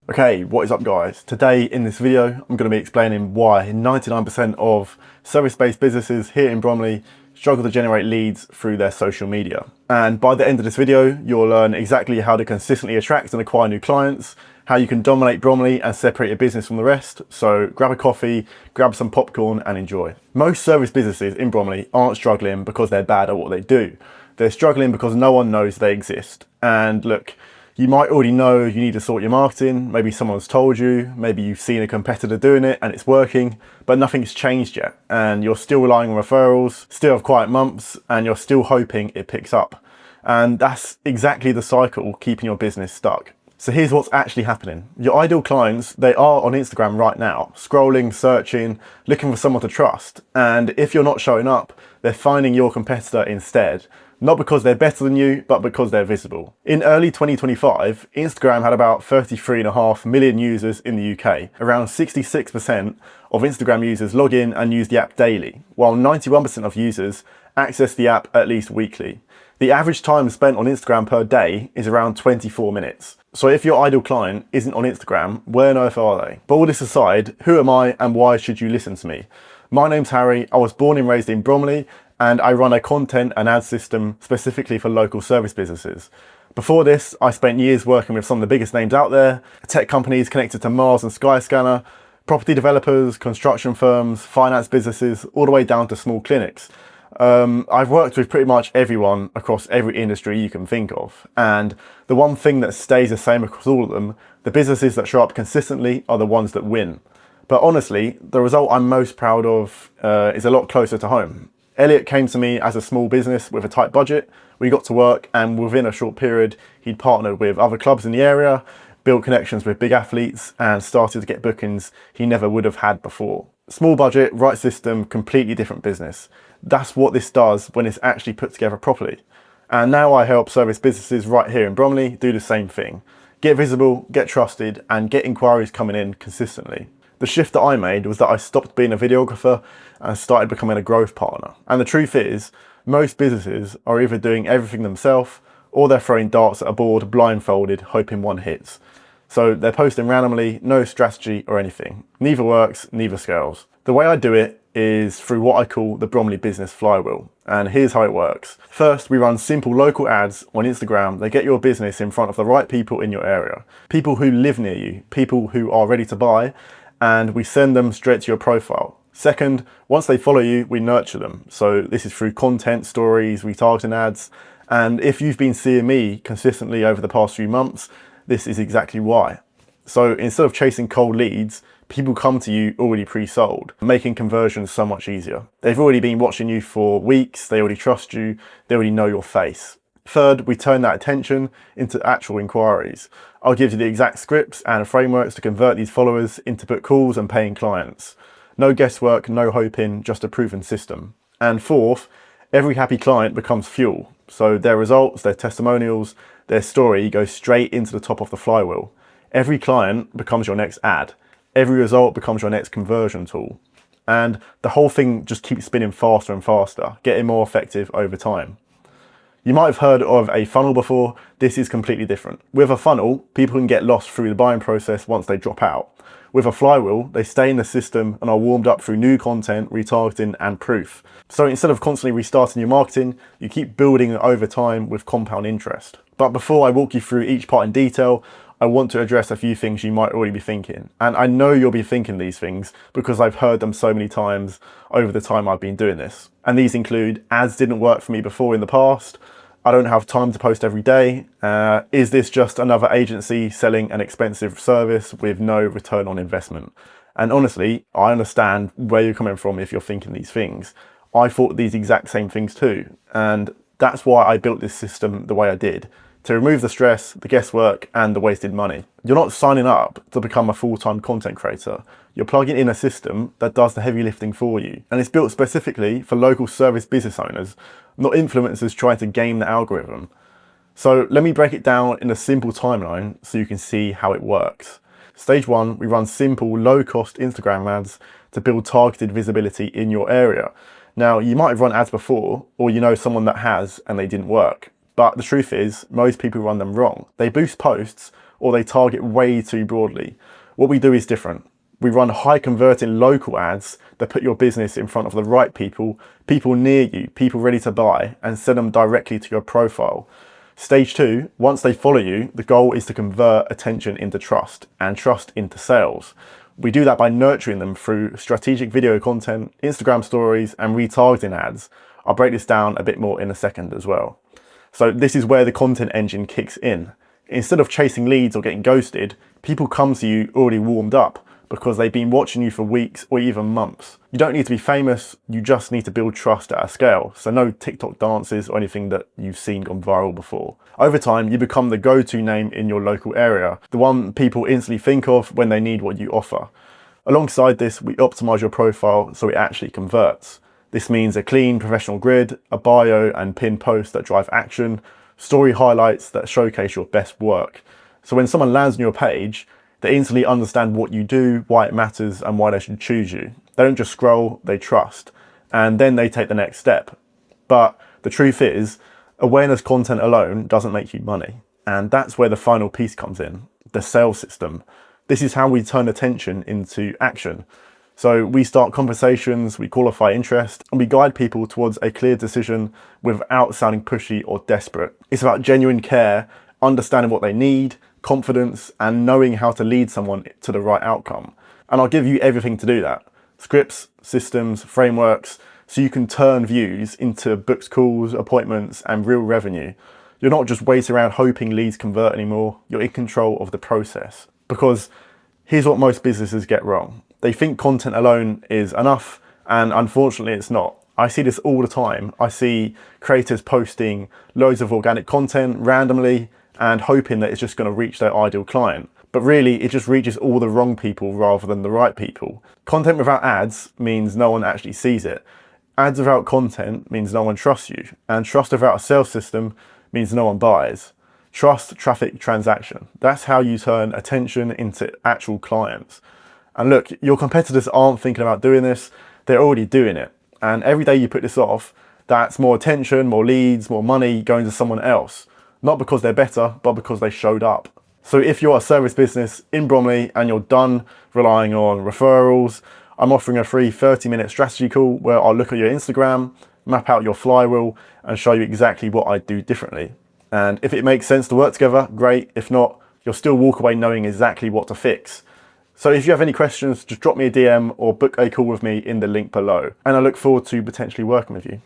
Okay, what is up guys? Today in this video, I'm going to be explaining why 99% of service-based businesses here in Bromley struggle to generate leads through their social media. And by the end of this video, you'll learn exactly how to consistently attract and acquire new clients, how you can dominate Bromley and separate your business from the rest. So grab a coffee, grab some popcorn and enjoy. Most service businesses in Bromley aren't struggling because they're bad at what they do. They're struggling because no one knows they exist. And look, you might already know you need to sort your marketing, maybe someone's told you, maybe you've seen a competitor doing it and it's working, but nothing's changed yet. And you're still relying on referrals, still have quiet months, and you're still hoping it picks up. And that's exactly the cycle keeping your business stuck. So here's what's actually happening. Your ideal clients, they are on Instagram right now, scrolling, searching, looking for someone to trust. And if you're not showing up, they're finding your competitor instead. Not because they're better than you, but because they're visible. In early 2025, Instagram had about 33.5 million users in the UK. Around 66% of Instagram users log in and use the app daily, while 91% of users access the app at least weekly. The average time spent on Instagram per day is around 24 minutes. So if your ideal client isn't on Instagram, where on earth are they? But all this aside, who am I and why should you listen to me? My name's Harry, I was born and raised in Bromley, and I run a content and ad system specifically for local service businesses. Before this, I spent years working with some of the biggest names out there, tech companies connected to Mars and Skyscanner, property developers, construction firms, finance businesses, all the way down to small clinics. I've worked with pretty much everyone across every industry you can think of. And the one thing that stays the same across all of them, the businesses that show up consistently are the ones that win. But honestly, the result I'm most proud of is a lot closer to home. Elliot came to me as a small business with a tight budget. We got to work, and within a short period, he'd partnered with other clubs in the area, built connections with big athletes, and started to get bookings he never would have had before. Small budget, right system, completely different business. That's what this does when it's actually put together properly. And now I help service businesses right here in Bromley do the same thing. Get visible, get trusted, and get inquiries coming in consistently. The shift that I made was that I stopped being a videographer and started becoming a growth partner. And the truth is, most businesses are either doing everything themselves or they're throwing darts at a board blindfolded, hoping one hits. So they're posting randomly, no strategy or anything. Neither works, neither scales. The way I do it is through what I call the Bromley business flywheel. And here's how it works. First, we run simple local ads on Instagram. They get your business in front of the right people in your area. People who live near you, people who are ready to buy, and we send them straight to your profile. Second, once they follow you, we nurture them. So this is through content, stories, retargeting ads. And if you've been seeing me consistently over the past few months, this is exactly why. So instead of chasing cold leads, people come to you already pre-sold, making conversions so much easier. They've already been watching you for weeks, they already trust you, they already know your face. Third, we turn that attention into actual inquiries. I'll give you the exact scripts and frameworks to convert these followers into book calls and paying clients. No guesswork, no hoping, just a proven system. And fourth, every happy client becomes fuel. So their results, their testimonials, their story goes straight into the top of the flywheel. Every client becomes your next ad. Every result becomes your next conversion tool. And the whole thing just keeps spinning faster and faster, getting more effective over time. You might have heard of a funnel before. This is completely different. With a funnel, people can get lost through the buying process once they drop out. With a flywheel, they stay in the system and are warmed up through new content, retargeting, and proof. So instead of constantly restarting your marketing, you keep building it over time with compound interest. But before I walk you through each part in detail, I want to address a few things you might already be thinking. And I know you'll be thinking these things because I've heard them so many times over the time I've been doing this. And these include, ads didn't work for me before in the past. I don't have time to post every day. Is this just another agency selling an expensive service with no return on investment? And honestly, I understand where you're coming from if you're thinking these things. I thought these exact same things too. And that's why I built this system the way I did. To remove the stress, the guesswork, and the wasted money. You're not signing up to become a full-time content creator. You're plugging in a system that does the heavy lifting for you. And it's built specifically for local service business owners, not influencers trying to game the algorithm. So let me break it down in a simple timeline so you can see how it works. Stage 1, we run simple, low-cost Instagram ads to build targeted visibility in your area. Now, you might have run ads before, or you know someone that has and they didn't work. But the truth is, most people run them wrong. They boost posts or they target way too broadly. What we do is different. We run high converting local ads that put your business in front of the right people, people near you, people ready to buy, and send them directly to your profile. Stage 2, once they follow you, the goal is to convert attention into trust and trust into sales. We do that by nurturing them through strategic video content, Instagram stories, and retargeting ads. I'll break this down a bit more in a second as well. So this is where the content engine kicks in. Instead of chasing leads or getting ghosted, people come to you already warmed up because they've been watching you for weeks or even months. You don't need to be famous, you just need to build trust at a scale. So no TikTok dances or anything that you've seen gone viral before. Over time, you become the go-to name in your local area, the one people instantly think of when they need what you offer. Alongside this, we optimize your profile so it actually converts. This means a clean professional grid, a bio and pinned posts that drive action, story highlights that showcase your best work. So when someone lands on your page, they instantly understand what you do, why it matters, and why they should choose you. They don't just scroll, they trust. And then they take the next step. But the truth is, awareness content alone doesn't make you money. And that's where the final piece comes in, the sales system. This is how we turn attention into action. So we start conversations, we qualify interest, and we guide people towards a clear decision without sounding pushy or desperate. It's about genuine care, understanding what they need, confidence, and knowing how to lead someone to the right outcome. And I'll give you everything to do that. Scripts, systems, frameworks, so you can turn views into booked calls, appointments, and real revenue. You're not just waiting around hoping leads convert anymore, you're in control of the process. Because here's what most businesses get wrong. They think content alone is enough, and unfortunately it's not. I see this all the time. I see creators posting loads of organic content randomly and hoping that it's just going to reach their ideal client. But really, it just reaches all the wrong people rather than the right people. Content without ads means no one actually sees it. Ads without content means no one trusts you. And trust without a sales system means no one buys. Trust, traffic, transaction. That's how you turn attention into actual clients. And look, your competitors aren't thinking about doing this, they're already doing it. And every day you put this off, that's more attention, more leads, more money going to someone else. Not because they're better, but because they showed up. So if you're a service business in Bromley and you're done relying on referrals, I'm offering a free 30-minute strategy call where I'll look at your Instagram, map out your flywheel, and show you exactly what I do differently. And if it makes sense to work together, great. If not, you'll still walk away knowing exactly what to fix. So if you have any questions, just drop me a DM or book a call with me in the link below. And I look forward to potentially working with you.